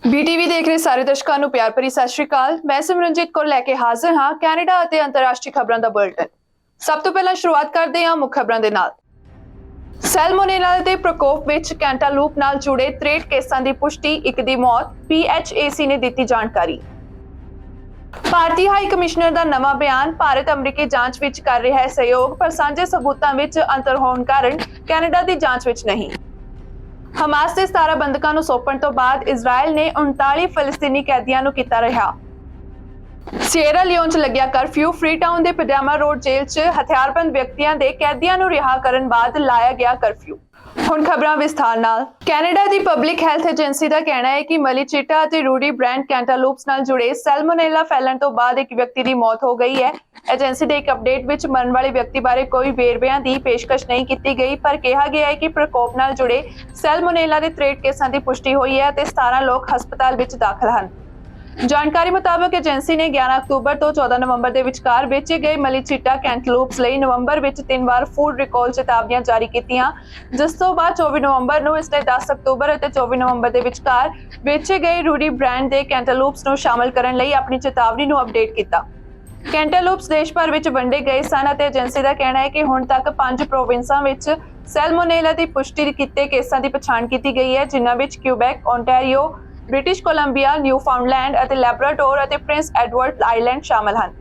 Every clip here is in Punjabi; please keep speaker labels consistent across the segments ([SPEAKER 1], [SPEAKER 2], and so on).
[SPEAKER 1] BTV ਦੇਖ ਰਹੇ ਸਾਰੇ ਦਰਸ਼ਕਾਂ ਨੂੰ ਪਿਆਰ ਭਰੀ ਸਤਿ ਸ਼੍ਰੀ ਅਕਾਲ। ਮੈਂ ਸਿਮਰਨਜੀਤ ਕੌਰ ਲੈ ਕੇ ਹਾਜ਼ਰ ਹਾਂ ਕੈਨੇਡਾ ਅਤੇ ਅੰਤਰਰਾਸ਼ਟਰੀ ਖਬਰਾਂ ਦਾ ਬੁਲੇਟਿਨ। ਸਭ ਤੋਂ ਪਹਿਲਾਂ ਸ਼ੁਰੂਆਤ ਕਰਦੇ ਹਾਂ ਮੁੱਖ ਖਬਰਾਂ ਦੇ ਨਾਲ। ਸੈਲਮੋਨੇਲਾ ਦੇ ਪ੍ਰਕੋਪ ਵਿੱਚ ਕੈਂਟਾਲੂਪ ਨਾਲ ਜੁੜੇ 63 ਕੇਸਾਂ ਦੀ ਪੁਸ਼ਟੀ, ਇੱਕ ਦੀ ਮੌਤ। PHAC ਨੇ ਦਿੱਤੀ ਜਾਣਕਾਰੀ। ਭਾਰਤੀ ਹਾਈ ਕਮਿਸ਼ਨਰ ਦਾ ਨਵਾਂ ਬਿਆਨ, ਭਾਰਤ ਅਮਰੀਕੀ ਜਾਂਚ ਵਿੱਚ ਕਰ ਰਿਹਾ ਹੈ ਸਹਿਯੋਗ, ਪਰ ਸਾਂਝੇ ਸਬੂਤਾਂ ਵਿੱਚ ਅੰਤਰ ਹੋਣ ਕਾਰਨ ਕੈਨੇਡਾ ਦੀ ਜਾਂਚ ਵਿੱਚ ਨਹੀਂ। ਹਮਾਸ ਦੇ 17 ਬੰਦਕਾਂ ਨੂੰ ਸੌਂਪਣ ਤੋਂ ਬਾਅਦ ਇਜ਼ਰਾਈਲ ਨੇ 39 ਫਲਸਤੀਨੀ ਕੈਦੀਆਂ ਨੂੰ ਕੀਤਾ ਰਿਹਾ। ਸੀਅਰਾ ਲਿਓਨ 'ਚ ਲੱਗਿਆ ਕਰਫਿਊ, ਫ੍ਰੀਟਾਊਨ ਦੇ ਪਜਾਮਾ ਰੋਡ ਜੇਲ੍ਹ 'ਚ ਹਥਿਆਰਬੰਦ ਵਿਅਕਤੀਆਂ ਦੇ ਕੈਦੀਆਂ ਨੂੰ ਰਿਹਾ ਕਰਨ ਬਾਅਦ ਲਾਇਆ ਗਿਆ ਕਰਫਿਊ। ਹੁਣ ਖਬਰਾਂ ਵਿਸਥਾਰ ਨਾਲ। ਕੈਨੇਡਾ ਦੀ ਪਬਲਿਕ ਹੈਲਥ ਏਜੰਸੀ ਦਾ ਕਹਿਣਾ ਹੈ ਕਿ ਮਲੀਚੀਟਾ ਅਤੇ ਰੂਡੀ ਬ੍ਰਾਂਡ ਕੈਂਟਾਲੂਪਸ ਨਾਲ ਜੁੜੇ ਸੈਲਮੋਨੇਲਾ ਫੈਲਣ ਤੋਂ ਬਾਅਦ ਇੱਕ ਵਿਅਕਤੀ ਦੀ ਮੌਤ ਹੋ ਗਈ ਹੈ। ਏਜੰਸੀ ਦੇ ਇੱਕ ਅਪਡੇਟ ਵਿੱਚ ਮਰਨ ਵਾਲੇ ਵਿਅਕਤੀ ਬਾਰੇ ਕੋਈ ਵੇਰਵਿਆਂ ਦੀ ਪੇਸ਼ਕਸ਼ ਨਹੀਂ ਕੀਤੀ ਗਈ, ਪਰ ਕਿਹਾ ਗਿਆ ਹੈ ਕਿ ਪ੍ਰਕੋਪ ਨਾਲ ਜੁੜੇ ਸੈਲਮੋਨੇਲਾ ਦੇ 63 ਕੇਸਾਂ ਦੀ ਪੁਸ਼ਟੀ ਹੋਈ ਹੈ ਅਤੇ 17 ਲੋਕ ਹਸਪਤਾਲ ਵਿੱਚ ਦਾਖਲ ਹਨ। ਜਾਣਕਾਰੀ ਮੁਤਾਬਕ ਏਜੰਸੀ ਨੇ 11 ਅਕਤੂਬਰ ਤੋਂ 14 ਨਵੰਬਰ ਦੇ ਵਿਚਕਾਰ ਵੇਚੇ ਗਏ ਮਲੀਚੀਟਾ ਕੈਂਟਲੂਪਸ ਲਈ ਨਵੰਬਰ ਵਿੱਚ 3 ਵਾਰ ਫੂਡ ਰਿਕਾਲ ਚੇਤਾਵਨੀਆਂ ਜਾਰੀ ਕੀਤੀਆਂ, ਜਿਸ ਤੋਂ ਬਾਅਦ 24 ਨਵੰਬਰ ਨੂੰ ਇਸ ਲਈ 10 ਅਕਤੂਬਰ ਅਤੇ 24 ਨਵੰਬਰ ਦੇ ਵਿਚਕਾਰ ਵੇਚੇ ਗਏ ਰੂਡੀ ਬ੍ਰਾਂਡ ਦੇ ਕੈਂਟਲੂਪਸ ਨੂੰ ਸ਼ਾਮਲ ਕਰਨ ਲਈ ਆਪਣੀ ਚੇਤਾਵਨੀ ਨੂੰ ਅਪਡੇਟ ਕੀਤਾ। ਕੈਂਟਲੂਪਸ ਦੇਸ਼ ਭਰ ਵਿੱਚ ਵੰਡੇ ਗਏ ਸਨ ਅਤੇ ਏਜੰਸੀ ਦਾ ਕਹਿਣਾ ਹੈ ਕਿ ਹੁਣ ਤੱਕ 5 ਪ੍ਰੋਵਿੰਸਾਂ ਵਿੱਚ ਸੈਲਮੋਨੇਲਾ ਦੀ ਪੁਸ਼ਟੀ ਕੀਤੇ ਕੇਸਾਂ ਦੀ ਪਛਾਣ ਕੀਤੀ ਗਈ ਹੈ, ਜਿਨ੍ਹਾਂ ਵਿੱਚ ਕਿਊਬੈਕ, ਓਨਟਾਰੀਓ, ਬ੍ਰਿਟਿਸ਼ ਕੋਲੰਬੀਆ, ਨਿਊਫਾਊਂਡਲੈਂਡ ਅਤੇ ਲੈਬਰਾਡੋਰ ਅਤੇ ਪ੍ਰਿੰਸ ਐਡਵਰਡ ਆਈਲੈਂਡ ਸ਼ਾਮਲ ਹਨ।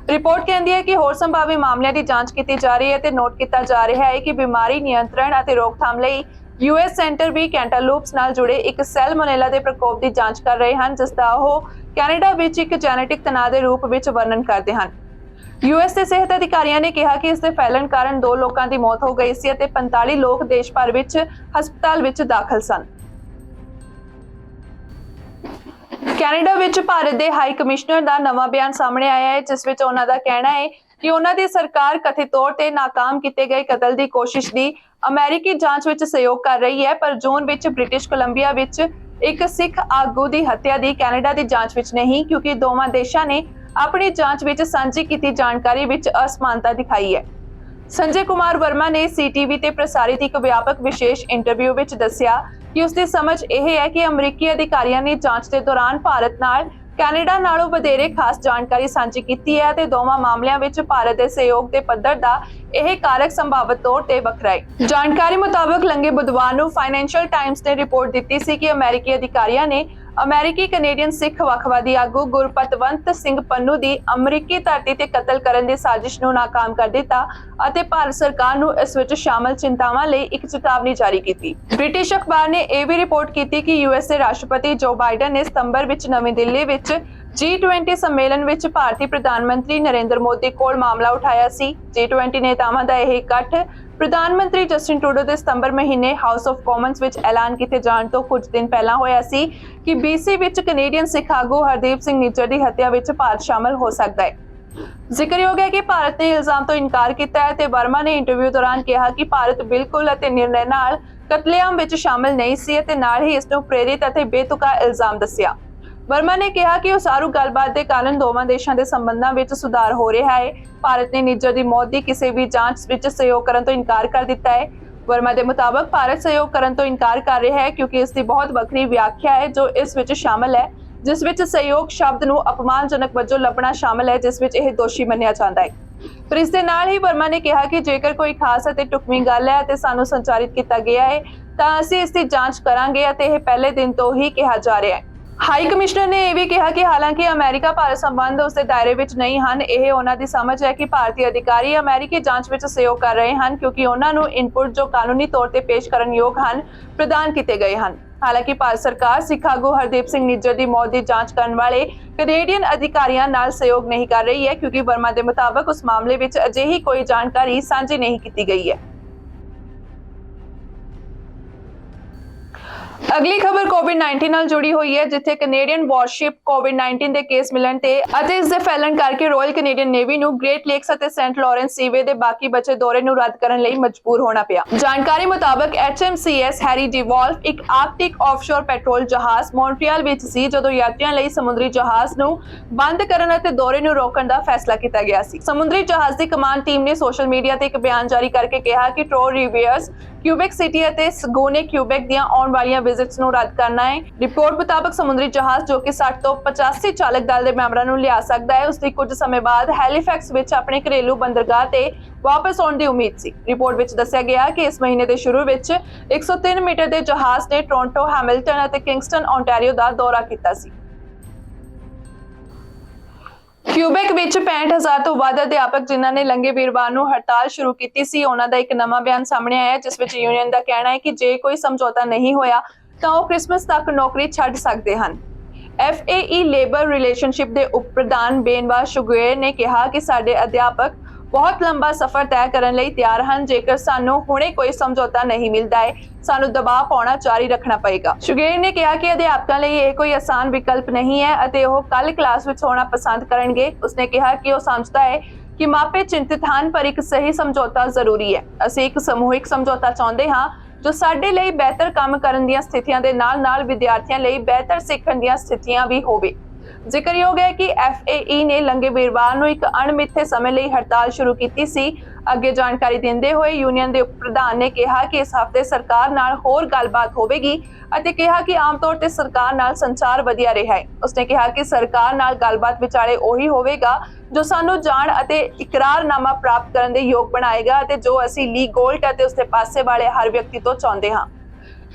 [SPEAKER 1] ਰਿਪੋਰਟ ਕਹਿੰਦੀ ਹੈ ਕਿ ਹੋਰ ਸੰਭਾਵੀ ਮਾਮਲਿਆਂ ਦੀ ਜਾਂਚ ਕੀਤੀ ਜਾ ਰਹੀ ਹੈ ਤੇ ਨੋਟ ਕੀਤਾ ਜਾ ਰਿਹਾ ਹੈ ਕਿ ਬਿਮਾਰੀ ਨਿਯੰਤਰਣ ਅਤੇ ਰੋਕਥਾਮ ਲਈ US ਸੈਂਟਰ ਵੀ ਕੈਂਟਾਲੂਪਸ ਨਾਲ ਜੁੜੇ ਇੱਕ ਸੈਲਮੋਨੇਲਾ ਦੇ ਪ੍ਰਕੋਪ ਦੀ ਜਾਂਚ ਕਰ ਰਹੇ ਹਨ, ਜਿਸ ਦਾ ਉਹ ਕੈਨੇਡਾ ਵਿੱਚ ਇੱਕ ਜੈਨੇਟਿਕ ਤਣਾਅ ਦੇ ਰੂਪ ਵਿੱਚ ਵਰਣਨ ਕਰਦੇ ਹਨ। US ਦੇ ਸਿਹਤ ਅਧਿਕਾਰੀਆਂ ਨੇ ਕਿਹਾ ਕਿ ਇਸ ਦੇ ਫੈਲਣ ਕਾਰਨ 2 ਲੋਕਾਂ ਦੀ ਮੌਤ ਹੋ ਗਈ ਸੀ ਅਤੇ 45 ਲੋਕ ਦੇਸ਼ ਭਰ ਵਿੱਚ ਹਸਪਤਾਲ ਵਿੱਚ ਦਾਖਲ ਸਨ। ਕੈਨੇਡਾ ਵਿੱਚ ਭਾਰਤ ਦੇ ਹਾਈ ਕਮਿਸ਼ਨਰ ਦਾ ਨਵਾਂ ਬਿਆਨ ਸਾਹਮਣੇ ਆਇਆ ਹੈ, ਜਿਸ ਵਿੱਚ ਉਹਨਾਂ ਦਾ ਕਹਿਣਾ ਹੈ ਕਿ ਉਹਨਾਂ ਦੀ ਸਰਕਾਰ ਕਥਿਤ ਤੌਰ ਤੇ ਨਾਕਾਮ ਕੀਤੇ ਗਏ ਕਤਲ ਦੀ ਕੋਸ਼ਿਸ਼ ਦੀ ਅਮਰੀਕੀ ਜਾਂਚ ਵਿੱਚ ਸਹਿਯੋਗ ਕਰ ਰਹੀ ਹੈ, ਪਰ ਜੂਨ ਵਿੱਚ ਬ੍ਰਿਟਿਸ਼ ਕੋਲੰਬੀਆ ਵਿੱਚ ਇੱਕ ਸਿੱਖ ਆਗੂ ਦੀ ਹੱਤਿਆ ਦੀ ਕੈਨੇਡਾ ਦੀ ਜਾਂਚ ਵਿੱਚ ਨਹੀਂ, ਕਿਉਂਕਿ ਦੋਵਾਂ ਦੇਸ਼ਾਂ ਨੇ ਆਪਣੀ ਜਾਂਚ ਵਿੱਚ ਸਾਂਝੀ ਕੀਤੀ ਜਾਣਕਾਰੀ ਵਿੱਚ ਅਸਮਾਨਤਾ ਦਿਖਾਈ ਹੈ। ਸੰਜੇ ਕੁਮਾਰ ਵਰਮਾ ਨੇ CTV ਤੇ ਪ੍ਰਸਾਰਿਤ ਇੱਕ ਵਿਆਪਕ ਵਿਸ਼ੇਸ਼ ਇੰਟਰਵਿਊ ਵਿੱਚ ਦੱਸਿਆ ਕਿ ਉਸ ਦੀ ਸਮਝ ਇਹ ਹੈ ਕਿ ਅਮਰੀਕੀ ਅਧਿਕਾਰੀਆਂ ਨੇ ਜਾਂਚ ਦੇ ਦੌਰਾਨ ਭਾਰਤ ਨਾਲ ਕੈਨੇਡਾ ਨਾਲੋਂ ਵਧੇਰੇ ਖਾਸ ਜਾਣਕਾਰੀ ਸਾਂਝੀ ਕੀਤੀ ਹੈ ਅਤੇ ਦੋਵਾਂ ਮਾਮਲਿਆਂ ਵਿੱਚ ਭਾਰਤ ਦੇ ਸਹਿਯੋਗ ਦੇ ਪੱਧਰ ਦਾ ਇਹ ਕਾਰਕ ਸੰਭਾਵਤ ਤੌਰ ਤੇ ਵੱਖਰਾ ਹੈ। ਜਾਣਕਾਰੀ ਮੁਤਾਬਕ ਲੰਘੇ ਬੁੱਧਵਾਰ ਨੂੰ ਫਾਈਨੈਂਸ਼ੀਅਲ ਟਾਈਮਜ਼ ਨੇ ਰਿਪੋਰਟ ਦਿੱਤੀ ਸੀ ਕਿ ਅਮਰੀਕੀ ਅਧਿਕਾਰੀਆਂ ਨੇ ਅਮਰੀਕੀ ਕੈਨੇਡੀਅਨ ਸਿੱਖ ਵੱਖਵਾਦੀ ਆਗੂ ਗੁਰਪਤਵੰਤ ਸਿੰਘ ਪੰਨੂ ਦੀ ਅਮਰੀਕੀ ਧਰਤੀ ਤੇ ਕਤਲ ਕਰਨ ਦੀ ਸਾਜ਼ਿਸ਼ ਨੂੰ ਨਾਕਾਮ ਕਰ ਦਿੱਤਾ ਅਤੇ ਭਾਰਤ ਸਰਕਾਰ ਨੂੰ ਇਸ ਵਿੱਚ ਸ਼ਾਮਲ ਚਿੰਤਾਵਾਂ ਲਈ ਇੱਕ ਚੇਤਾਵਨੀ ਜਾਰੀ ਕੀਤੀ। ਬ੍ਰਿਟਿਸ਼ ਅਖਬਾਰ ਨੇ ਇਹ ਵੀ ਰਿਪੋਰਟ ਕੀਤੀ ਕਿ US ਦੇ ਰਾਸ਼ਟਰਪਤੀ ਜੋ ਬਾਈਡਨ ਨੇ ਸਤੰਬਰ ਵਿੱਚ ਨਵੀਂ ਦਿੱਲੀ ਵਿੱਚ G20 ਸੰਮੇਲਨ ਵਿੱਚ ਭਾਰਤੀ ਪ੍ਰਧਾਨ ਮੰਤਰੀ ਨਰਿੰਦਰ ਮੋਦੀ ਕੋਲ ਮਾਮਲਾ ਉਠਾਇਆ ਸੀ। G20 ਨੇਤਾਵਾਂ ਦਾ ਇਹ ਇਕੱਠ ਪ੍ਰਧਾਨ ਮੰਤਰੀ ਜਸਟਿਨ ਟਰੂਡੋ ਦੇ ਸਤੰਬਰ ਮਹੀਨੇ ਹਾਊਸ ਆਫ ਕਾਮਨਸ ਵਿੱਚ ਐਲਾਨ ਕੀਤੇ ਜਾਣ ਤੋਂ ਕੁਝ ਦਿਨ ਪਹਿਲਾਂ ਹੋਇਆ ਸੀ ਕਿ BC ਵਿੱਚ ਕੈਨੇਡੀਅਨ ਸਿੱਖ ਆਗੂ ਹਰਦੀਪ ਸਿੰਘ ਨਿੱਜਰ ਦੀ ਹੱਤਿਆ ਵਿੱਚ ਭਾਰਤ ਸ਼ਾਮਲ ਹੋ ਸਕਦਾ ਹੈ। ਜ਼ਿਕਰਯੋਗ ਹੈ ਕਿ ਭਾਰਤ ਨੇ ਇਲਜ਼ਾਮ ਤੋਂ ਇਨਕਾਰ ਕੀਤਾ ਹੈ ਤੇ ਵਰਮਾ ਨੇ ਇੰਟਰਵਿਊ ਦੌਰਾਨ ਕਿਹਾ ਕਿ ਭਾਰਤ ਬਿਲਕੁਲ ਅਤੇ ਨਿਰਣੈ ਨਾਲ ਕਤਲੇਆਮ ਵਿੱਚ ਸ਼ਾਮਲ ਨਹੀਂ ਸੀ ਅਤੇ ਨਾਲ ਹੀ ਇਸ ਨੂੰ ਪ੍ਰੇਰਿਤ ਅਤੇ ਬੇਤੁਕਾ ਇਲਜ਼ਾਮ ਦੱਸਿਆ। ਵਰਮਾ ਨੇ ਕਿਹਾ ਕਿ ਉਸਾਰੂ ਗੱਲਬਾਤ ਦੇ ਕਾਰਨ ਦੋਵਾਂ ਦੇਸ਼ਾਂ ਦੇ ਸੰਬੰਧਾਂ ਵਿੱਚ ਸੁਧਾਰ ਹੋ ਰਿਹਾ ਹੈ। ਭਾਰਤ ਨੇ ਨਿੱਜਰ ਦੀ ਮੌਤ ਦੀ ਕਿਸੇ ਵੀ ਜਾਂਚ ਵਿੱਚ ਸਹਿਯੋਗ ਕਰਨ ਤੋਂ ਇਨਕਾਰ ਕਰ ਦਿੱਤਾ ਹੈ। ਵਰਮਾ ਦੇ ਮੁਤਾਬਕ ਭਾਰਤ ਸਹਿਯੋਗ ਕਰਨ ਤੋਂ ਇਨਕਾਰ ਕਰ ਰਿਹਾ ਹੈ ਕਿਉਂਕਿ ਇਸ ਦੀ ਬਹੁਤ ਵੱਖਰੀ ਵਿਆਖਿਆ ਹੈ ਜੋ ਇਸ ਵਿੱਚ ਸ਼ਾਮਲ ਹੈ, ਜਿਸ ਵਿੱਚ ਸਹਿਯੋਗ ਸ਼ਬਦ ਨੂੰ ਅਪਮਾਨਜਨਕ ਵਜੋਂ ਲੱਭਣਾ ਸ਼ਾਮਲ ਹੈ, ਜਿਸ ਵਿੱਚ ਇਹ ਦੋਸ਼ੀ ਮੰਨਿਆ ਜਾਂਦਾ ਹੈ। ਪਰ ਇਸ ਦੇ ਨਾਲ ਹੀ ਵਰਮਾ ਨੇ ਕਿਹਾ ਕਿ ਜੇਕਰ ਕੋਈ ਖਾਸ ਅਤੇ ਟੁਕਵੀਂ ਗੱਲ ਹੈ ਅਤੇ ਸਾਨੂੰ ਸੰਚਾਰਿਤ ਕੀਤਾ ਗਿਆ ਹੈ ਤਾਂ ਅਸੀਂ ਇਸ ਦੀ ਜਾਂਚ ਕਰਾਂਗੇ ਅਤੇ ਇਹ ਪਹਿਲੇ ਦਿਨ ਤੋਂ ਹੀ ਕਿਹਾ ਜਾ ਰਿਹਾ ਹੈ। ਹਾਈ ਕਮਿਸ਼ਨਰ ਨੇ ਇਹ ਵੀ ਕਿਹਾ ਕਿ ਹਾਲਾਂਕਿ ਅਮਰੀਕਾ ਭਾਰਤ ਸੰਬੰਧ ਉਸ ਦੇ ਦਾਇਰੇ ਵਿੱਚ ਨਹੀਂ ਹਨ, ਇਹ ਉਹਨਾਂ ਦੀ ਸਮਝ ਹੈ ਕਿ ਭਾਰਤੀ ਅਧਿਕਾਰੀ ਅਮਰੀਕੀ ਜਾਂਚ ਵਿੱਚ ਸਹਿਯੋਗ ਕਰ ਰਹੇ ਹਨ ਕਿਉਂਕਿ ਉਹਨਾਂ ਨੂੰ ਇਨਪੁਟ ਜੋ ਕਾਨੂੰਨੀ ਤੌਰ ਤੇ ਪੇਸ਼ ਕਰਨ ਯੋਗ ਹਨ ਪ੍ਰਦਾਨ ਕੀਤੇ ਗਏ ਹਨ। ਹਾਲਾਂਕਿ ਭਾਰਤ ਸਰਕਾਰ ਸਿੱਖ ਆਗੂ ਹਰਦੀਪ ਸਿੰਘ ਨਿੱਜਰ ਦੀ ਮੌਤ ਦੀ ਜਾਂਚ ਕਰਨ ਵਾਲੇ ਕੈਨੇਡੀਅਨ ਅਧਿਕਾਰੀਆਂ ਨਾਲ ਸਹਿਯੋਗ ਨਹੀਂ ਕਰ ਰਹੀ ਹੈ ਕਿਉਂਕਿ ਵਰਮਾ ਦੇ ਮੁਤਾਬਕ ਉਸ ਮਾਮਲੇ ਵਿੱਚ ਅਜਿਹੀ ਕੋਈ ਜਾਣਕਾਰੀ ਸਾਂਝੀ ਨਹੀਂ ਕੀਤੀ ਗਈ ਹੈ। ਅਗਲੀ ਖਬਰ ਕੋਵਿਡ-19 ਨਾਲ ਜੁੜੀ ਹੋਈ ਹੈ, ਜਿੱਥੇ ਕੈਨੇਡੀਅਨ ਵਾਰਸ਼ਿਪ ਕੋਵਿਡ-19 ਦੇ ਕੇਸ ਮਿਲਣ ਤੇ ਅਤੇ ਇਸ ਦੇ ਫੈਲਣ ਕਰਕੇ ਰਾਇਲ ਕੈਨੇਡੀਅਨ ਨੇਵੀ ਨੂੰ ਗ੍ਰੇਟ ਲੇਕਸ ਅਤੇ ਸੈਂਟ ਲਾਰੈਂਸ ਸੀਵੇ ਦੇ ਬਾਕੀ ਬਚੇ ਦੌਰੇ ਨੂੰ ਰੱਦ ਕਰਨ ਲਈ ਮਜਬੂਰ ਹੋਣਾ ਪਿਆ। ਜਾਣਕਾਰੀ ਮੁਤਾਬਕ HMCS ਹੈਰੀ ਡੀ ਵਾਲਫ ਇੱਕ ਆਰਕਟਿਕ ਆਫਸ਼ੋਰ ਪੈਟਰੋਲ ਜਹਾਜ਼ ਮੌਂਟਰੀਅਲ ਵਿੱਚ ਸੀ ਜਦੋਂ ਯਾਤਰੀਆਂ ਲਈ ਸਮੁੰਦਰੀ ਜਹਾਜ਼ ਨੂੰ ਬੰਦ ਕਰਨ ਅਤੇ ਦੌਰੇ ਨੂੰ ਰੋਕਣ ਦਾ ਫੈਸਲਾ ਕੀਤਾ ਗਿਆ ਸੀ। ਸਮੁੰਦਰੀ ਜਹਾਜ਼ ਦੀ ਕਮਾਂਡ ਟੀਮ ਨੇ ਸੋਸ਼ਲ ਮੀਡੀਆ ਤੇ ਇੱਕ ਬਿਆਨ ਜਾਰੀ ਕਰਕੇ ਕਿਹਾ ਕਿ ਟਰੋ ਰਿਵੀਅਰਸ क्यूबेक सिटी ਅਤੇ ਸਗੋਨੇ क्यूबेक ਦੀਆਂ ਆਉਣ ਵਾਲੀਆਂ ਵਿਜ਼ਿਟਸ ਨੂੰ ਰੱਦ ਕਰਨਾ ਹੈ। ਰਿਪੋਰਟ ਮੁਤਾਬਕ ਸਮੁੰਦਰੀ ਜਹਾਜ਼ ਜੋ ਕਿ 60 ਤੋਂ 85 ਚਾਲਕ ਦਲ ਦੇ ਮੈਂਬਰਾਂ ਨੂੰ ਲਿਆ ਸਕਦਾ ਹੈ, ਉਸ ਦੀ ਕੁਝ ਸਮੇਂ ਬਾਅਦ ਹੈਲੀਫੈਕਸ ਵਿੱਚ ਆਪਣੇ ਘਰੇਲੂ ਬੰਦਰਗਾਹ ਤੇ ਵਾਪਸ ਆਉਣ ਦੀ ਉਮੀਦ ਸੀ। ਰਿਪੋਰਟ ਵਿੱਚ ਦੱਸਿਆ ਗਿਆ ਕਿ ਇਸ ਮਹੀਨੇ ਦੇ ਸ਼ੁਰੂ ਵਿੱਚ 103 ਮੀਟਰ ਦੇ ਜਹਾਜ਼ ਨੇ ਟੋਰਾਂਟੋ, ਹੈਮਿਲਟਨ ਅਤੇ ਕਿੰਗਸਟਨ, ਓਨਟਾਰੀਓ ਦਾ ਦੌਰਾ ਕੀਤਾ ਸੀ। क्यूबेक ਵਿੱਚ 65,000 ਤੋਂ ਵੱਧ ਅਧਿਆਪਕ ਜਿਨ੍ਹਾਂ ਨੇ ਲੰਘੇ ਵੀਰਵਾਰ ਨੂੰ ਹੜਤਾਲ ਸ਼ੁਰੂ ਕੀਤੀ ਸੀ, ਉਹਨਾਂ ਦਾ ਇੱਕ ਨਵਾਂ ਬਿਆਨ ਸਾਹਮਣੇ ਆਇਆ ਜਿਸ ਵਿੱਚ ਯੂਨੀਅਨ ਦਾ ਕਹਿਣਾ ਹੈ ਕਿ ਜੇ ਕੋਈ ਸਮਝੌਤਾ ਨਹੀਂ ਹੋਇਆ ਤਾਂ ਉਹ ਕ੍ਰਿਸਮਸ ਤੱਕ ਨੌਕਰੀ ਛੱਡ ਸਕਦੇ ਹਨ। FAE ਲੇਬਰ ਰਿਲੇਸ਼ਨਸ਼ਿਪ ਦੇ ਉਪ ਪ੍ਰਧਾਨ ਬੇਨਵਾ ਸ਼ੁਗੁਏਰ ਨੇ ਕਿਹਾ ਕਿ ਸਾਡੇ ਅਧਿਆਪਕ ਬਹੁਤ ਲੰਬਾ ਸਫ਼ਰ ਤੈਅ ਕਰਨ ਲਈ ਤਿਆਰ ਹਨ। ਜੇਕਰ ਸਾਨੂੰ ਹੁਣੇ ਕੋਈ ਸਮਝੌਤਾ ਨਹੀਂ ਮਿਲਦਾ ਹੈ, ਸਾਨੂੰ ਦਬਾਅ ਪਾਉਣਾ ਜਾਰੀ ਰੱਖਣਾ ਪਏਗਾ। ਸ਼ੁਗੇਰ ਨੇ ਕਿਹਾ ਕਿ ਅਧਿਆਪਕਾਂ ਲਈ ਇਹ ਕੋਈ ਆਸਾਨ ਵਿਕਲਪ ਨਹੀਂ ਹੈ ਅਤੇ ਉਹ ਕੱਲ ਕਲਾਸ ਵਿੱਚ ਹੋਣਾ ਪਸੰਦ ਕਰਨਗੇ। ਉਸਨੇ ਕਿਹਾ ਕਿ ਉਹ ਸਮਝਦਾ ਹੈ ਕਿ ਮਾਪੇ ਚਿੰਤਿਤ ਹਨ, ਪਰ ਇੱਕ ਸਹੀ ਸਮਝੌਤਾ ਜ਼ਰੂਰੀ ਹੈ। ਅਸੀਂ ਇੱਕ ਸਮੂਹਿਕ ਸਮਝੌਤਾ ਚਾਹੁੰਦੇ ਹਾਂ ਜੋ ਸਾਡੇ ਲਈ ਬਿਹਤਰ ਕੰਮ ਕਰਨ ਦੀਆਂ ਸਥਿਤੀਆਂ ਦੇ ਨਾਲ-ਨਾਲ ਵਿਦਿਆਰਥੀਆਂ ਲਈ ਬਿਹਤਰ ਸਿੱਖਣ ਦੀਆਂ ਸਥਿਤੀਆਂ ਵੀ ਹੋਵੇ। ਜ਼ਿਕਰਯੋਗ ਹੈ ਕਿ FAE ਨੇ ਲੰਘੇ ਵੀਰਵਾਰ ਨੂੰ ਇੱਕ ਅਣਮਿੱਥੇ ਸਮੇਂ ਲਈ ਹੜਤਾਲ ਸ਼ੁਰੂ ਕੀਤੀ ਸੀ। ਅੱਗੇ ਜਾਣਕਾਰੀ ਦਿੰਦੇ ਹੋਏ ਯੂਨੀਅਨ ਦੇ ਉਪ ਪ੍ਰਧਾਨ ਨੇ ਕਿਹਾ ਕਿ ਇਸ ਹਫ਼ਤੇ ਸਰਕਾਰ ਨਾਲ ਹੋਰ ਗੱਲਬਾਤ ਹੋਵੇਗੀ ਅਤੇ ਕਿਹਾ ਕਿ ਆਮ ਤੌਰ ਤੇ ਸਰਕਾਰ ਨਾਲ ਸੰਚਾਰ ਵਧੀਆ ਰਿਹਾ ਹੈ। ਉਸਨੇ ਕਿਹਾ ਕਿ ਸਰਕਾਰ ਨਾਲ ਗੱਲਬਾਤ ਵਿਚਾਲੇ ਉਹੀ ਹੋਵੇਗਾ ਜੋ ਸਾਨੂੰ ਜਾਣ ਅਤੇ ਇਕਰਾਰਨਾਮਾ ਪ੍ਰਾਪਤ ਕਰਨ ਦੇ ਯੋਗ ਬਣਾਏਗਾ ਅਤੇ ਜੋ ਅਸੀਂ ਲੀ ਗੋਲਟ ਅਤੇ ਉਸਦੇ ਪਾਸੇ ਵਾਲੇ ਹਰ ਵਿਅਕਤੀ ਤੋਂ ਚਾਹੁੰਦੇ ਹਾਂ।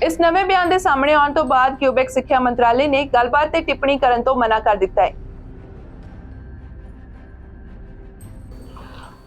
[SPEAKER 1] ਇਸ ਨਵੇਂ ਬਿਆਨ ਦੇ ਸਾਹਮਣੇ ਆਉਣ ਤੋਂ ਬਾਅਦ ਕਿਊਬੇਕ ਸਿੱਖਿਆ ਮੰਤਰਾਲੇ ਨੇ ਗੱਲਬਾਤ ਤੇ ਟਿੱਪਣੀ ਕਰਨ ਤੋਂ ਮਨਾ ਕਰ ਦਿੱਤਾ ਹੈ।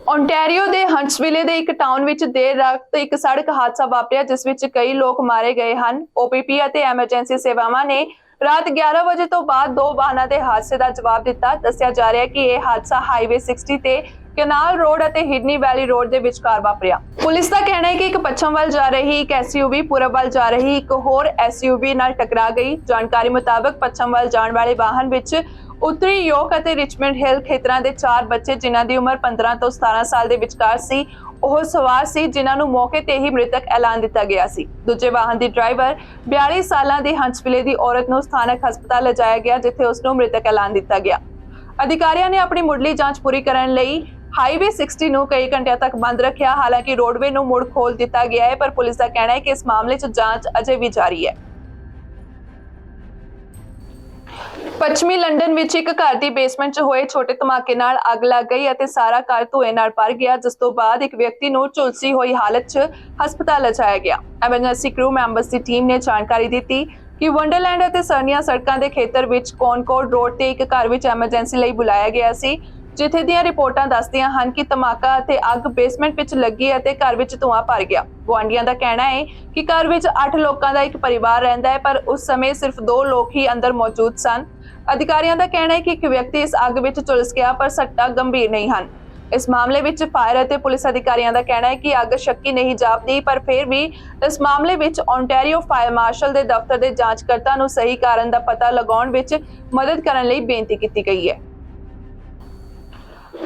[SPEAKER 1] ਓਨਟਾਰੀਓ ਦੇ ਹੰਟਸਵਿਲੇ ਦੇ ਇੱਕ ਟਾਊਨ ਵਿੱਚ ਦੇਰ ਰਾਤ ਇੱਕ ਸੜਕ ਹਾਦਸਾ ਵਾਪਰਿਆ ਜਿਸ ਵਿੱਚ ਕਈ ਲੋਕ ਮਾਰੇ ਗਏ ਹਨ। OPP ਅਤੇ ਐਮਰਜੈਂਸੀ ਸੇਵਾਵਾਂ ਨੇ ਰਾਤ 11 ਵਜੇ ਤੋਂ ਬਾਅਦ 2 ਵਾਹਨਾਂ ਦੇ ਹਾਦਸੇ ਦਾ ਜਵਾਬ ਦਿੱਤਾ। ਦੱਸਿਆ ਜਾ ਰਿਹਾ ਹੈ ਕਿ ਇਹ ਹਾਦਸਾ ਹਾਈਵੇ 60 ਤੇ ਕੈਨਾਲ ਰੋਡ ਅਤੇ ਹਿਡਨੀ ਵੈਲੀ ਰੋਡ ਦੇ ਵਿਚਕਾਰ ਵਾਪਰਿਆ। ਪੁਲਿਸ ਦਾ ਕਹਿਣਾ ਹੈ ਕਿ ਇੱਕ ਪੱਛਮ ਵੱਲ ਜਾ ਰਹੀ ਇੱਕ SUV ਪੂਰਬ ਵੱਲ ਜਾ ਰਹੀ ਇੱਕ ਹੋਰ SUV ਨਾਲ ਟਕਰਾ ਗਈ। ਜਾਣਕਾਰੀ ਮੁਤਾਬਕ ਪੱਛਮ ਵੱਲ ਜਾਣ ਵਾਲੇ ਵਾਹਨ ਵਿੱਚ ਉੱਤਰੀ ਯੋਰਕ ਅਤੇ ਰਿਚਮੰਡ ਹਿੱਲ ਖੇਤਰਾਂ ਦੇ 4 ਬੱਚੇ ਜਿਨ੍ਹਾਂ ਦੀ ਉਮਰ 15 ਤੋਂ 17 ਸਾਲ ਦੇ ਵਿਚਕਾਰ ਸੀ ਉਹ ਸਵਾਰ ਸੀ, ਜਿਨ੍ਹਾਂ ਨੂੰ ਮੌਕੇ ਤੇ ਹੀ ਮ੍ਰਿਤਕ ਐਲਾਨ ਦਿੱਤਾ ਗਿਆ ਸੀ। ਦੂਜੇ ਵਾਹਨ ਦੀ ਡਰਾਈਵਰ 42 ਸਾਲਾਂ ਦੀ ਹੰਟਸਵਿਲੇ ਦੀ ਔਰਤ ਨੂੰ ਸਥਾਨਕ ਹਸਪਤਾਲ ਲਿਜਾਇਆ ਗਿਆ ਜਿੱਥੇ ਉਸ ਨੂੰ ਮ੍ਰਿਤਕ ਐਲਾਨ ਦਿੱਤਾ ਗਿਆ। ਅਧਿਕਾਰੀਆਂ ਨੇ ਆਪਣੀ ਮੁੱਢਲੀ ਜਾਂਚ ਪੂਰੀ ਕਰਨ ਲਈ ਹਾਈਵੇ 60 ਨੂੰ ਕਈ ਘੰਟਿਆਂ ਤੱਕ ਬੰਦ ਰੱਖਿਆ। ਹਾਲਾਂਕਿ ਰੋਡਵੇ ਨੂੰ ਮੁੜ ਖੋਲ ਦਿੱਤਾ ਗਿਆ ਹੈ, ਪਰ ਪੁਲਿਸ ਦਾ ਕਹਿਣਾ ਹੈ ਕਿ ਇਸ ਮਾਮਲੇ 'ਚ ਜਾਂਚ ਅਜੇ ਵੀ ਜਾਰੀ ਹੈ। ਪੱਛਮੀ ਲੰਡਨ ਵਿੱਚ ਇੱਕ ਘਰ ਦੀ ਬੇਸਮੈਂਟ 'ਚ ਹੋਏ ਛੋਟੇ ਧਮਾਕੇ ਨਾਲ ਅੱਗ ਲੱਗ ਗਈ ਅਤੇ ਸਾਰਾ ਘਰ ਧੂਏ ਨਾਲ ਭਰ ਗਿਆ, ਜਿਸ ਤੋਂ ਬਾਅਦ ਇੱਕ ਵਿਅਕਤੀ ਨੂੰ ਝੁਲਸੀ ਹੋਈ ਹਾਲਤ 'ਚ ਹਸਪਤਾਲ ਲਿਜਾਇਆ ਗਿਆ। ਐਮਰਜੈਂਸੀ ਕਰੂ ਮੈਂਬਰਸ ਦੀ ਟੀਮ ਨੇ ਜਾਣਕਾਰੀ ਦਿੱਤੀ ਕਿ ਵੰਡਰਲੈਂਡ ਅਤੇ ਸਰਨੀਆਂ ਸੜਕਾਂ ਦੇ ਖੇਤਰ ਵਿੱਚ ਕੌਨਕੋਰਡ ਰੋਡ ਤੇ ਇੱਕ ਘਰ ਵਿੱਚ ਐਮਰਜੈਂਸੀ ਲਈ ਬੁਲਾਇਆ ਗਿਆ ਸੀ, ਜਿੱਥੇ ਦੀਆਂ ਰਿਪੋਰਟਾਂ ਦੱਸਦੀਆਂ ਹਨ ਕਿ ਧਮਾਕਾ ਅਤੇ ਅੱਗ ਬੇਸਮੈਂਟ ਵਿੱਚ ਲੱਗੀ ਅਤੇ ਘਰ ਵਿੱਚ ਧੂਆਂ ਭਰ ਗਿਆ। ਗੁਆਂਢੀਆਂ ਦਾ ਕਹਿਣਾ ਹੈ ਕਿ ਘਰ ਵਿੱਚ 8 ਲੋਕਾਂ ਦਾ ਇੱਕ ਪਰਿਵਾਰ ਰਹਿੰਦਾ ਹੈ, ਪਰ ਉਸ ਸਮੇਂ ਸਿਰਫ 2 ਲੋਕ ਹੀ ਅੰਦਰ ਮੌਜੂਦ ਸਨ। ਅਧਿਕਾਰੀਆਂ ਦਾ ਕਹਿਣਾ ਹੈ ਕਿ ਇੱਕ ਵਿਅਕਤੀ ਇਸ ਅੱਗ ਵਿੱਚ ਝੁਲਸ ਗਿਆ, ਪਰ ਸੱਟਾਂ ਗੰਭੀਰ ਨਹੀਂ ਹਨ। ਇਸ ਮਾਮਲੇ ਵਿੱਚ ਫਾਇਰ ਅਤੇ ਪੁਲਿਸ ਅਧਿਕਾਰੀਆਂ ਦਾ ਕਹਿਣਾ ਹੈ ਕਿ ਅੱਗ ਸ਼ੱਕੀ ਨਹੀਂ ਜਾਪਦੀ, ਪਰ ਫਿਰ ਵੀ ਇਸ ਮਾਮਲੇ ਵਿੱਚ ਓਨਟਾਰੀਓ ਫਾਇਰ ਮਾਰਸ਼ਲ ਦੇ ਦਫ਼ਤਰ ਦੇ ਜਾਂਚਕਰਤਾ ਨੂੰ ਸਹੀ ਕਾਰਨ ਦਾ ਪਤਾ ਲਗਾਉਣ ਵਿੱਚ ਮਦਦ ਕਰਨ ਲਈ ਬੇਨਤੀ ਕੀਤੀ ਗਈ ਹੈ।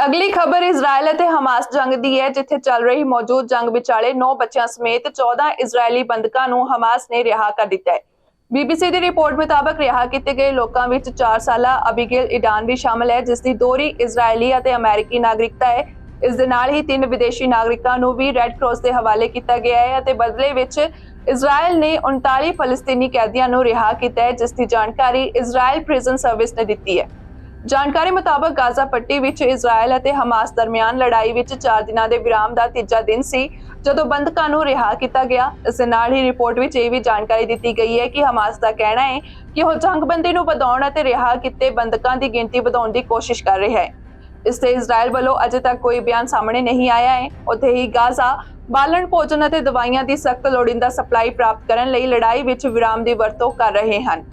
[SPEAKER 1] ਅਗਲੀ ਖਬਰ ਇਜ਼ਰਾਈਲ ਅਤੇ ਹਮਾਸ ਜੰਗ ਦੀ ਹੈ, ਜਿੱਥੇ ਚੱਲ ਰਹੀ ਮੌਜੂਦ ਜੰਗ ਵਿਚਾਲੇ 9 ਬੱਚਿਆਂ ਸਮੇਤ 14 ਇਜ਼ਰਾਈਲੀ ਬੰਦਕਾਂ ਨੂੰ ਹਮਾਸ ਨੇ ਰਿਹਾ ਕਰ ਦਿੱਤਾ ਹੈ। BBC ਦੀ ਰਿਪੋਰਟ ਮੁਤਾਬਕ ਰਿਹਾ ਕੀਤੇ ਗਏ ਲੋਕਾਂ ਵਿੱਚ 4 ਸਾਲਾ ਅਬੀਗੇਲ ਇਡਾਨ ਵੀ ਸ਼ਾਮਲ ਹੈ, ਜਿਸ ਦੀ ਦੋਹਰੀ ਇਜ਼ਰਾਈਲੀ ਅਤੇ ਅਮਰੀਕੀ ਨਾਗਰਿਕਤਾ ਹੈ। ਇਸ ਦੇ ਨਾਲ ਹੀ 3 ਵਿਦੇਸ਼ੀ ਨਾਗਰਿਕਾਂ ਨੂੰ ਵੀ ਰੈੱਡ ਕਰਾਸ ਦੇ ਹਵਾਲੇ ਕੀਤਾ ਗਿਆ ਹੈ ਅਤੇ ਬਦਲੇ ਵਿੱਚ ਇਜ਼ਰਾਈਲ ਨੇ 39 ਫਲਸਤੀਨੀ ਕੈਦੀਆਂ ਨੂੰ ਰਿਹਾ ਕੀਤਾ ਹੈ, ਜਿਸ ਦੀ ਜਾਣਕਾਰੀ ਇਜ਼ਰਾਈਲ ਪ੍ਰਿਜ਼ਨ ਸਰਵਿਸ ਨੇ ਦਿੱਤੀ ਹੈ। ਜਾਣਕਾਰੀ ਮੁਤਾਬਕ ਗਾਜ਼ਾ ਪੱਟੀ ਵਿੱਚ ਇਜ਼ਰਾਈਲ ਅਤੇ ਹਮਾਸ ਦਰਮਿਆਨ ਲੜਾਈ ਵਿੱਚ 4 ਦਿਨਾਂ ਦੇ ਵਿਰਾਮ ਦਾ ਤੀਜਾ ਦਿਨ ਸੀ ਜਦੋਂ ਬੰਦਕਾਂ ਨੂੰ ਰਿਹਾ ਕੀਤਾ ਗਿਆ। ਇਸ ਦੇ ਨਾਲ ਹੀ ਰਿਪੋਰਟ ਵਿੱਚ ਇਹ ਵੀ ਜਾਣਕਾਰੀ ਦਿੱਤੀ ਗਈ ਹੈ ਕਿ ਹਮਾਸ ਦਾ ਕਹਿਣਾ ਹੈ ਕਿ ਉਹ ਜੰਗਬੰਦੀ ਨੂੰ ਵਧਾਉਣ ਅਤੇ ਰਿਹਾ ਕੀਤੇ ਬੰਦਕਾਂ ਦੀ ਗਿਣਤੀ ਵਧਾਉਣ ਦੀ ਕੋਸ਼ਿਸ਼ ਕਰ ਰਿਹਾ ਹੈ। ਇਸ ਤੇ ਇਜ਼ਰਾਈਲ ਵੱਲੋਂ ਅਜੇ ਤੱਕ ਕੋਈ ਬਿਆਨ ਸਾਹਮਣੇ ਨਹੀਂ ਆਇਆ ਹੈ। ਉੱਥੇ ਹੀ ਗਾਜ਼ਾ ਬਾਲਣ, ਭੋਜਨ ਅਤੇ ਦਵਾਈਆਂ ਦੀ ਸਖਤ ਲੋੜੀਂਦਾ ਸਪਲਾਈ ਪ੍ਰਾਪਤ ਕਰਨ ਲਈ ਲੜਾਈ ਵਿੱਚ ਵਿਰਾਮ ਦੀ ਵਰਤੋਂ ਕਰ ਰਹੇ ਹਨ।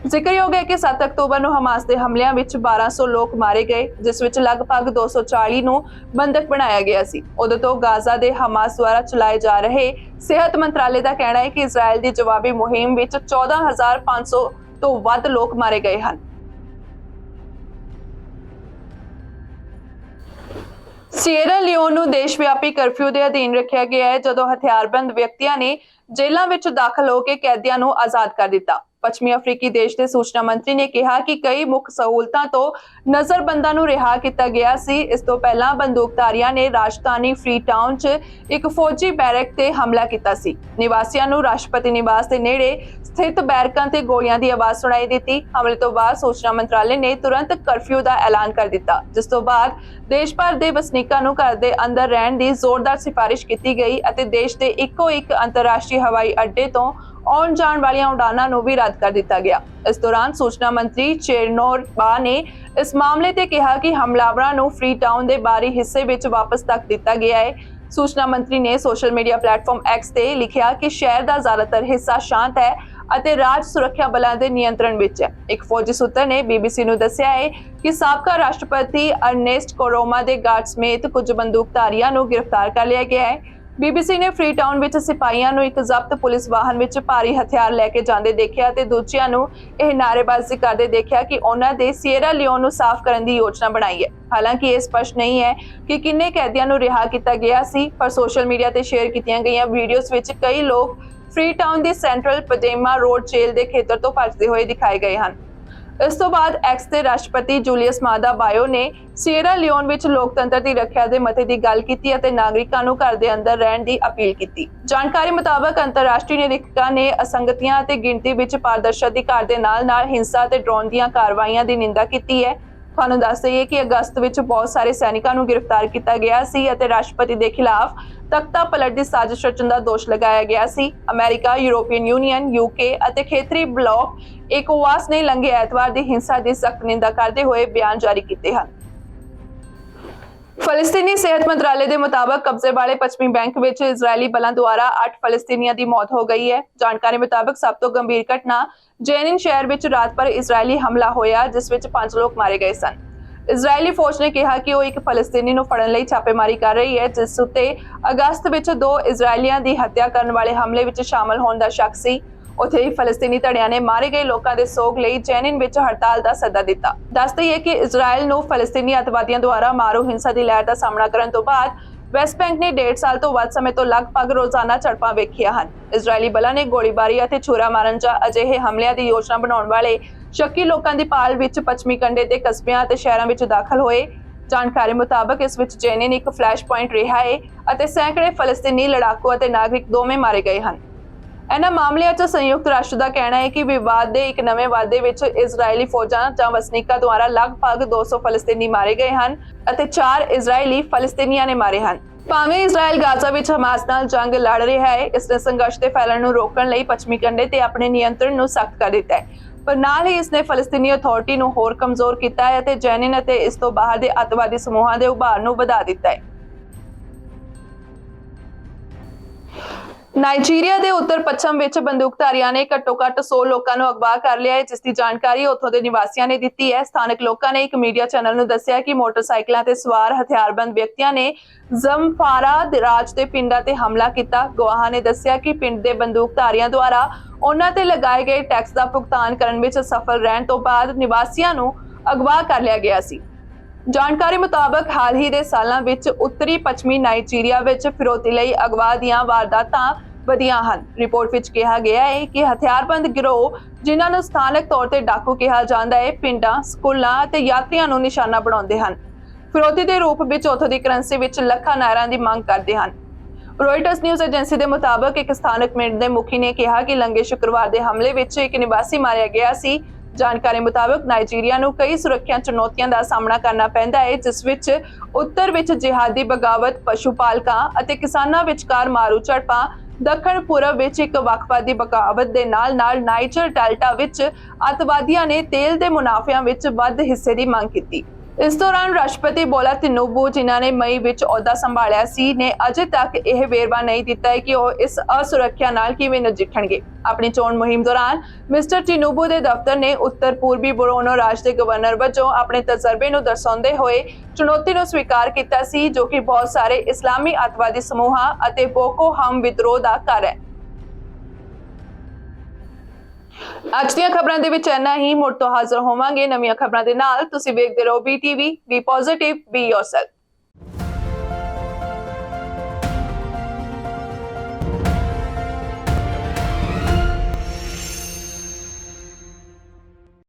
[SPEAKER 1] ਜ਼ਿਕਰਯੋਗ ਹੈ ਕਿ 7 ਅਕਤੂਬਰ ਨੂੰ ਹਮਾਸ ਦੇ ਹਮਲਿਆਂ ਵਿੱਚ 1200 ਲੋਕ ਮਾਰੇ ਗਏ, ਜਿਸ ਵਿੱਚ ਲਗਭਗ 240 ਨੂੰ ਬੰਦਕ ਬਣਾਇਆ ਗਿਆ ਸੀ। ਉਦੋਂ ਤੋਂ ਗਾਜ਼ਾ ਦੇ ਹਮਾਸ ਦੁਆਰਾ ਚਲਾਏ ਜਾ ਰਹੇ ਸਿਹਤ ਮੰਤਰਾਲੇ ਦਾ ਕਹਿਣਾ ਹੈ ਕਿ ਇਜ਼ਰਾਈਲ ਦੀ ਜਵਾਬੀ ਮੁਹਿੰਮ ਵਿੱਚ 14,500 ਤੋਂ ਵੱਧ ਲੋਕ ਮਾਰੇ ਗਏ ਹਨ। ਸੀਏਰਾ ਲਿਓਨ ਨੂੰ ਦੇਸ਼ ਵਿਆਪੀ ਕਰਫਿਊ ਦੇ ਅਧੀਨ ਰੱਖਿਆ ਗਿਆ ਹੈ, ਜਦੋਂ ਹਥਿਆਰਬੰਦ ਵਿਅਕਤੀਆਂ ਨੇ ਜੇਲ੍ਹਾਂ ਵਿੱਚ ਦਾਖਲ ਹੋ ਕੇ ਕੈਦੀਆਂ ਨੂੰ ਆਜ਼ਾਦ ਕਰ ਦਿੱਤਾ। ਪੱਛਮੀ ਅਫਰੀਕੀ ਦੇਸ਼ ਦੇ ਸੂਚਨਾ ਮੰਤਰੀ ਨੇ ਕਿਹਾ ਕਿ ਕਈ ਮੁੱਖ ਸਹੂਲਤਾਂ ਤੋਂ ਨਜ਼ਰਬੰਦਾਂ ਨੂੰ ਰਿਹਾ ਕੀਤਾ ਗਿਆ ਸੀ। ਇਸ ਤੋਂ ਪਹਿਲਾਂ ਬੰਦੂਕਧਾਰੀਆਂ ਨੇ ਰਾਜਧਾਨੀ ਫ੍ਰੀਟਾਊਨ 'ਚ ਇੱਕ ਫੌਜੀ ਬੈਰਕ ਤੇ ਹਮਲਾ ਕੀਤਾ ਸੀ। ਨਿਵਾਸੀਆਂ ਨੂੰ ਰਾਸ਼ਟਰਪਤੀ ਨਿਵਾਸ ਦੇ ਨੇੜੇ ਸਥਿਤ ਬੈਰਕਾਂ ਤੇ ਗੋਲੀਆਂ ਦੀ ਆਵਾਜ਼ ਸੁਣਾਈ ਦਿੱਤੀ। ਹਮਲੇ ਤੋਂ ਬਾਅਦ ਸੂਚਨਾ ਮੰਤਰਾਲੇ ਨੇ ਤੁਰੰਤ ਕਰਫਿਊ ਦਾ ਐਲਾਨ ਕਰ ਦਿੱਤਾ, ਜਿਸ ਤੋਂ ਬਾਅਦ ਦੇਸ਼ ਭਰ ਦੇ ਵਸਨੀਕਾਂ ਨੂੰ ਘਰ ਦੇ ਅੰਦਰ ਰਹਿਣ ਦੀ ਜ਼ੋਰਦਾਰ ਸਿਫਾਰਿਸ਼ ਕੀਤੀ ਗਈ ਅਤੇ ਦੇਸ਼ ਦੇ ਇੱਕੋ ਇੱਕ ਅੰਤਰਰਾਸ਼ਟਰੀ ਹਵਾਈ ਅੱਡੇ ਤੋਂ ਆਉਣ ਜਾਣ ਵਾਲੀਆਂ ਉਡਾਨਾਂ ਨੂੰ ਵੀ ਰੱਦ ਕਰ ਦਿੱਤਾ ਗਿਆ। ਇਸ ਦੌਰਾਨ ਸੂਚਨਾ ਮੰਤਰੀ ਚੇਰਨੋਬਾ ਨੇ ਇਸ ਮਾਮਲੇ ਤੇ ਕਿਹਾ ਕਿ ਹਮਲਾਵਰਾਂ ਨੂੰ ਫ੍ਰੀਟਾਊਨ ਦੇ ਬਾਹਰੀ ਹਿੱਸੇ ਵਿੱਚ ਵਾਪਸ ਧੱਕ ਦਿੱਤਾ ਗਿਆ ਹੈ। ਸੂਚਨਾ ਮੰਤਰੀ ਨੇ ਸੋਸ਼ਲ ਮੀਡੀਆ ਪਲੇਟਫਾਰਮ ਐਕਸ ਤੇ ਲਿਖਿਆ ਕਿ ਸ਼ਹਿਰ ਦਾ ਜ਼ਿਆਦਾਤਰ ਹਿੱਸਾ ਸ਼ਾਂਤ ਹੈ ਅਤੇ ਰਾਜ ਸੁਰੱਖਿਆ ਬਲਾਂ ਦੇ ਨਿਯੰਤਰਣ ਵਿੱਚ ਹੈ। ਇੱਕ ਫੌਜੀ ਸੂਤਰ ਨੇ BBC ਨੂੰ ਦੱਸਿਆ ਹੈ ਕਿ ਸਾਬਕਾ ਰਾਸ਼ਟਰਪਤੀ ਅਰਨੇਸਟ ਕੋਰੋਮਾ ਦੇ ਗਾਰਡ ਸਮੇਤ ਕੁਝ ਬੰਦੂਕਧਾਰੀਆਂ ਨੂੰ ਗ੍ਰਿਫਤਾਰ ਕਰ ਲਿਆ ਗਿਆ ਹੈ। BBC ਨੇ ਫ੍ਰੀਟਾਊਨ ਵਿੱਚ ਸਿਪਾਹੀਆਂ ਨੂੰ ਇੱਕ ਜ਼ਬਤ ਪੁਲਿਸ ਵਾਹਨ ਵਿੱਚ ਭਾਰੀ ਹਥਿਆਰ ਲੈ ਕੇ ਜਾਂਦੇ ਦੇਖਿਆ ਤੇ ਦੂਜਿਆਂ ਨੂੰ ਇਹ ਨਾਅਰੇਬਾਜ਼ੀ ਕਰਦੇ ਦੇਖਿਆ ਕਿ ਉਹਨਾਂ ਦੇ ਸੀਅਰਾ ਲਿਓਨ ਨੂੰ ਸਾਫ਼ ਕਰਨ ਦੀ ਯੋਜਨਾ ਬਣਾਈ ਹੈ। ਹਾਲਾਂਕਿ ਇਹ ਸਪਸ਼ਟ ਨਹੀਂ ਹੈ ਕਿ ਕਿੰਨੇ ਕੈਦੀਆਂ ਨੂੰ ਰਿਹਾ ਕੀਤਾ ਗਿਆ ਸੀ, ਪਰ ਸੋਸ਼ਲ ਮੀਡੀਆ ਤੇ ਸ਼ੇਅਰ ਕੀਤੀਆਂ ਗਈਆਂ ਵੀਡੀਓਜ਼ ਵਿੱਚ ਕਈ ਲੋਕ ਫ੍ਰੀਟਾਊਨ ਦੀ ਸੈਂਟਰਲ ਪਦੇਮਾ ਰੋਡ ਜੇਲ੍ਹ ਦੇ ਖੇਤਰ ਤੋਂ ਭੱਜਦੇ ਹੋਏ ਦਿਖਾਏ ਗਏ ਹਨ। ਇਸ ਤੋਂ ਬਾਅਦ ਐਕਸ ਤੇ ਰਾਸ਼ਟਰਪਤੀ ਜੂਲੀਅਸ ਮਾਦਾ ਬਾਇਓ ਨੇ ਸੀਅਰਾ ਲਿਓਨ ਵਿੱਚ ਲੋਕਤੰਤਰ ਦੀ ਰੱਖਿਆ ਦੇ ਮਤੇ ਦੀ ਗੱਲ ਕੀਤੀ ਅਤੇ ਨਾਗਰਿਕਾਂ ਨੂੰ ਘਰ ਦੇ ਅੰਦਰ ਰਹਿਣ ਦੀ ਅਪੀਲ ਕੀਤੀ। ਜਾਣਕਾਰੀ ਮੁਤਾਬਕ ਅੰਤਰਰਾਸ਼ਟਰੀ ਨਿਰੀਖਕਾਂ ਨੇ ਅਸੰਗਤੀਆਂ ਅਤੇ ਗਿਣਤੀ ਵਿੱਚ ਪਾਰਦਰਸ਼ਤਾ ਦੀ ਘਾਟ ਦੇ ਨਾਲ-ਨਾਲ ਹਿੰਸਾ ਅਤੇ ਡਰੋਨ ਦੀਆਂ ਕਾਰਵਾਈਆਂ ਦੀ ਨਿੰਦਾ ਕੀਤੀ ਹੈ। ਤੁਹਾਨੂੰ ਦੱਸ ਦਈਏ ਕਿ ਅਗਸਤ ਵਿੱਚ ਬਹੁਤ ਸਾਰੇ ਸੈਨਿਕਾਂ ਨੂੰ ਗ੍ਰਿਫਤਾਰ ਕੀਤਾ ਗਿਆ ਸੀ ਅਤੇ ਰਾਸ਼ਟਰਪਤੀ ਦੇ ਖਿਲਾਫ ਤਖਤਾ ਪਲਟ ਦੀ ਸਾਜ਼ਿਸ਼ ਰਚਣ ਦਾ ਦੋਸ਼ ਲਗਾਇਆ ਗਿਆ ਸੀ। ਅਮਰੀਕਾ, ਯੂਰੋਪੀਅਨ ਯੂਨੀਅਨ, UK ਅਤੇ ਖੇਤਰੀ ਬਲਾਕ ECOWAS ਨੇ ਲੰਘੇ ਐਤਵਾਰ ਦੀ ਹਿੰਸਾ ਦੀ ਸਖਤ ਨਿੰਦਾ ਕਰਦੇ ਹੋਏ ਬਿਆਨ ਜਾਰੀ ਕੀਤੇ ਹਨ। ਫਲਸਤੀਨੀ ਸਿਹਤ ਮੰਤਰਾਲੇ ਦੇ ਮੁਤਾਬਕ ਕਬਜ਼ੇ ਵਾਲੇ ਪੱਛਮੀ ਬੈਂਕ ਵਿੱਚ ਇਜ਼ਰਾਈਲੀ ਬਲਾਂ ਦੁਆਰਾ 8 ਫਲਸਤੀਨੀਆਂ ਦੀ ਮੌਤ ਹੋ ਗਈ ਹੈ। ਜਾਣਕਾਰੀ ਮੁਤਾਬਕ ਸਭ ਤੋਂ ਗੰਭੀਰ ਘਟਨਾ ਜੈਨਿਨ ਸ਼ਹਿਰ ਵਿੱਚ ਰਾਤ ਭਰ ਇਜ਼ਰਾਈਲੀ ਹਮਲਾ ਹੋਇਆ, ਜਿਸ ਵਿੱਚ 5 ਲੋਕ ਮਾਰੇ ਗਏ ਸਨ। ਇਜ਼ਰਾਈਲੀ ਫੌਜ ਨੇ ਕਿਹਾ ਕਿ ਉਹ ਇੱਕ ਫਲਸਤੀਨੀ ਨੂੰ ਫੜਨ ਲਈ ਛਾਪੇਮਾਰੀ ਕਰ ਰਹੀ ਹੈ, ਜਿਸ ਉੱਤੇ ਅਗਸਤ ਵਿੱਚ 2 ਇਜ਼ਰਾਈਲੀਆਂ ਦੀ ਹੱਤਿਆ ਕਰਨ ਵਾਲੇ ਹਮਲੇ ਵਿੱਚ ਸ਼ਾਮਲ ਹੋਣ ਦਾ ਸ਼ੱਕ ਸੀ। ਉੱਥੇ ਹੀ ਫਲਸਤੀਨੀ ਧੜਿਆਂ ਨੇ ਮਾਰੇ ਗਏ ਲੋਕਾਂ ਦੇ ਸੋਗ ਲਈ ਜੈਨਿਨ ਵਿੱਚ ਹੜਤਾਲ ਦਾ ਸੱਦਾ ਦਿੱਤਾ। ਦੱਸ ਦਈਏ ਕਿ ਇਜ਼ਰਾਈਲ ਨੂੰ ਫਲਸਤੀਨੀ ਅੱਤਵਾਦੀਆਂ ਦੁਆਰਾ ਮਾਰੂ ਹਿੰਸਾ ਦੀ ਲਹਿਰ ਦਾ ਸਾਹਮਣਾ ਕਰਨ ਤੋਂ ਬਾਅਦ ਵੈਸਟ ਬੈਂਕ ਨੇ 1.5 ਸਾਲ ਤੋਂ ਵੱਧ ਸਮੇਂ ਤੋਂ ਲਗਭਗ ਰੋਜ਼ਾਨਾ ਝੜਪਾਂ ਵੇਖੀਆਂ ਹਨ। ਇਜ਼ਰਾਈਲੀ ਬਲਾਂ ਨੇ ਗੋਲੀਬਾਰੀ ਅਤੇ ਛੁਰਾ ਮਾਰਨ ਜਾਂ ਅਜਿਹੇ ਹਮਲਿਆਂ ਦੀ ਯੋਜਨਾ ਬਣਾਉਣ ਵਾਲੇ ਸ਼ੱਕੀ ਲੋਕਾਂ ਦੀ ਭਾਲ ਵਿੱਚ ਪੱਛਮੀ ਕੰਢੇ ਦੇ ਕਸਬਿਆਂ ਅਤੇ ਸ਼ਹਿਰਾਂ ਵਿੱਚ ਦਾਖਲ ਹੋਏ। ਜਾਣਕਾਰੀ ਮੁਤਾਬਕ ਇਸ ਵਿੱਚ ਜੈਨਿਨ ਇੱਕ ਫਲੈਸ਼ ਪੁਆਇੰਟ ਰਿਹਾ ਹੈ ਅਤੇ ਸੈਂਕੜੇ ਫਲਸਤੀਨੀ ਲੜਾਕੂ ਅਤੇ ਨਾਗਰਿਕ ਦੋਵੇਂ ਮਾਰੇ ਗਏ ਹਨ। ਇਹਨਾਂ ਮਾਮਲਿਆਂ 'ਚ ਸੰਯੁਕਤ ਰਾਸ਼ਟਰ ਦਾ ਕਹਿਣਾ ਹੈ ਕਿ ਵਿਵਾਦ ਦੇ ਇੱਕ ਨਵੇਂ ਵਾਧੇ ਵਿੱਚ ਇਜ਼ਰਾਈਲੀ ਫੌਜਾਂ ਜਾਂ ਵਸਨੀਕਾਂ ਦੁਆਰਾ ਲਗਭਗ 200 ਫਲਸਤੀਨੀ ਮਾਰੇ ਗਏ ਹਨ ਅਤੇ 4 ਇਜ਼ਰਾਈਲੀ ਫਲਸਤੀਨੀਆਂ ਨੇ ਮਾਰੇ ਹਨ। ਭਾਵੇਂ ਇਜ਼ਰਾਈਲ ਗਾਜ਼ਾ ਵਿੱਚ ਹਮਾਸ ਨਾਲ ਜੰਗ ਲੜ ਰਿਹਾ ਹੈ, ਇਸ ਨੇ ਸੰਘਰਸ਼ ਦੇ ਫੈਲਣ ਨੂੰ ਰੋਕਣ ਲਈ ਪੱਛਮੀ ਕੰਢੇ ਤੇ ਆਪਣੇ ਨਿਯੰਤਰਣ ਨੂੰ ਸਖਤ ਕਰ ਦਿੱਤਾ ਹੈ, ਪਰ ਨਾਲ ਹੀ ਇਸਨੇ ਫਲਸਤੀਨੀ ਅਥਾਰਟੀ ਨੂੰ ਹੋਰ ਕਮਜ਼ੋਰ ਕੀਤਾ ਹੈ ਅਤੇ ਜੈਨਿਨ ਅਤੇ ਇਸ ਤੋਂ ਬਾਹਰ ਦੇ ਅੱਤਵਾਦੀ ਸਮੂਹਾਂ ਦੇ ਉਭਾਰ ਨੂੰ ਵਧਾ ਦਿੱਤਾ ਹੈ। ਨਾਈਜੀਰੀਆ ਦੇ ਉੱਤਰ ਪੱਛਮ ਵਿੱਚ ਬੰਦੂਕਧਾਰੀਆਂ ਨੇ ਘੱਟੋ-ਘੱਟ 100 ਲੋਕਾਂ ਨੂੰ ਅਗਵਾ ਕਰ ਲਿਆ ਹੈ, ਜਿਸ ਦੀ ਜਾਣਕਾਰੀ ਉੱਥੋਂ ਦੇ ਨਿਵਾਸੀਆਂ ਨੇ ਦਿੱਤੀ ਹੈ। ਸਥਾਨਕ ਲੋਕਾਂ ਨੇ ਇੱਕ ਮੀਡੀਆ ਚੈਨਲ ਨੂੰ ਦੱਸਿਆ ਕਿ ਮੋਟਰਸਾਈਕਲਾਂ ਤੇ ਸਵਾਰ ਹਥਿਆਰਬੰਦ ਵਿਅਕਤੀਆਂ ਨੇ ਜ਼ਮਫਾਰਾ ਰਾਜ ਦੇ ਪਿੰਡਾਂ ਤੇ ਹਮਲਾ ਕੀਤਾ। ਗਵਾਹਾਂ ਨੇ ਦੱਸਿਆ ਕਿ ਪਿੰਡ ਦੇ ਬੰਦੂਕਧਾਰੀਆਂ ਦੁਆਰਾ ਉਹਨਾਂ ਤੇ ਲਗਾਏ ਗਏ ਟੈਕਸ ਦਾ ਭੁਗਤਾਨ ਕਰਨ ਵਿੱਚ ਸਫਲ ਰਹਿਣ ਤੋਂ ਬਾਅਦ ਨਿਵਾਸੀਆਂ ਨੂੰ ਅਗਵਾ ਕਰ ਲਿਆ ਗਿਆ ਸੀ। ਜਾਣਕਾਰੀ ਮੁਤਾਬਕ ਹਾਲ ਹੀ ਦੇ ਸਾਲਾਂ ਵਿੱਚ ਉੱਤਰੀ ਪੱਛਮੀ ਨਾਈਜੀਰੀਆ ਵਿੱਚ ਫਿਰੌਤੀ ਲਈ ਅਗਵਾ ਦੀਆਂ ਵਾਰਦਾਤਾਂ ਵਧੀਆਂ ਹਨ। ਰਿਪੋਰਟ ਵਿੱਚ ਕਿਹਾ ਗਿਆ ਹੈ ਕਿ ਹਥਿਆਰਬੰਦ ਗਿਰੋਹ, ਜਿਨ੍ਹਾਂ ਨੂੰ ਸਥਾਨਕ ਤੌਰ ਤੇ ਡਾਕੂ ਕਿਹਾ ਜਾਂਦਾ ਹੈ, ਪਿੰਡਾਂ, ਸਕੂਲਾਂ ਅਤੇ ਯਾਤਰੀਆਂ ਨੂੰ ਨਿਸ਼ਾਨਾ ਬਣਾਉਂਦੇ ਹਨ। ਫਿਰੌਤੀ ਦੇ ਰੂਪ ਵਿੱਚ ਉੱਥੋਂ ਦੀ ਕਰੰਸੀ ਵਿੱਚ ਲੱਖਾਂ ਨਾਇਰਾਂ ਦੀ ਮੰਗ ਕਰਦੇ ਹਨ। ਰੋਇਟਰਸ ਨਿਊਜ਼ ਏਜੰਸੀ ਦੇ ਮੁਤਾਬਕ ਇੱਕ ਸਥਾਨਕ ਪਿੰਡ ਦੇ ਮੁਖੀ ਨੇ ਕਿਹਾ ਕਿ ਲੰਘੇ ਸ਼ੁੱਕਰਵਾਰ ਦੇ ਹਮਲੇ ਵਿੱਚ ਇੱਕ ਨਿਵਾਸੀ ਮਾਰਿਆ ਗਿਆ ਸੀ। ਜਾਣਕਾਰੀ ਮੁਤਾਬਕ ਨਾਈਜੀਰੀਆ ਨੂੰ ਕਈ ਸੁਰੱਖਿਆ ਚੁਣੌਤੀਆਂ ਦਾ ਸਾਹਮਣਾ ਕਰਨਾ ਪੈਂਦਾ ਹੈ, ਜਿਸ ਵਿੱਚ ਉੱਤਰ ਵਿੱਚ ਜਿਹਾਦੀ ਬਗਾਵਤ, ਪਸ਼ੂ ਪਾਲਕਾਂ ਅਤੇ ਕਿਸਾਨਾਂ ਵਿਚਕਾਰ ਮਾਰੂ ਝੜਪਾਂ, ਦੱਖਣ ਪੂਰਬ ਵਿੱਚ ਇੱਕ ਵੱਖਵਾਦੀ ਬਗਾਵਤ ਦੇ ਨਾਲ-ਨਾਲ ਨਾਈਜਰ ਡੈਲਟਾ ਵਿੱਚ ਅੱਤਵਾਦੀਆਂ ਨੇ ਤੇਲ ਦੇ ਮੁਨਾਫਿਆਂ ਵਿੱਚ ਵੱਧ ਹਿੱਸੇ ਦੀ ਮੰਗ ਕੀਤੀ। ਇਸ ਦੌਰਾਨ ਰਾਸ਼ਟਰਪਤੀ ਬੋਲਾ ਤਿਨੂਬੂ, ਜਿਨ੍ਹਾਂ ਨੇ ਮਈ ਵਿੱਚ ਅਹੁਦਾ ਸੰਭਾਲਿਆ ਸੀ, ਨੇ ਅਜੇ ਤੱਕ ਇਹ ਵੇਰਵਾ ਨਹੀਂ ਦਿੱਤਾ ਹੈ ਕਿ ਉਹ ਇਸ ਅਸੁਰੱਖਿਆ ਨਾਲ ਕਿਵੇਂ ਨਜਿੱਠਣਗੇ। ਆਪਣੀ ਚੋਣ ਮੁਹਿੰਮ ਦੌਰਾਨ ਮਿਸਟਰ ਤਿਨੂਬੂ ਦੇ ਦਫ਼ਤਰ ਨੇ ਉੱਤਰ ਪੂਰਬੀ ਬੋਰਨੋ ਰਾਜ ਦੇ ਗਵਰਨਰ ਵਜੋਂ ਆਪਣੇ ਤਜਰਬੇ ਨੂੰ ਦਰਸਾਉਂਦੇ ਹੋਏ ਚੁਣੌਤੀ ਨੂੰ ਸਵੀਕਾਰ ਕੀਤਾ ਸੀ, ਜੋ ਕਿ ਬਹੁਤ ਸਾਰੇ ਇਸਲਾਮੀ ਅੱਤਵਾਦੀ ਸਮੂਹਾਂ ਅਤੇ ਬੋਕੋ ਹਰਾਮ ਵਿਦਰੋਹ ਦਾ ਘਰ ਹੈ। ਅੱਜ ਦੀਆਂ ਖਬਰਾਂ ਦੇ ਵਿੱਚ ਇੰਨਾ ਹੀ। ਮੁੜ ਤੋਂ ਹਾਜ਼ਰ ਹੋਵਾਂਗੇ ਨਵੀਆਂ ਖਬਰਾਂ ਦੇ ਨਾਲ। ਤੁਸੀਂ ਵੇਖਦੇ ਰਹੋ BTV, B positive, B yourself.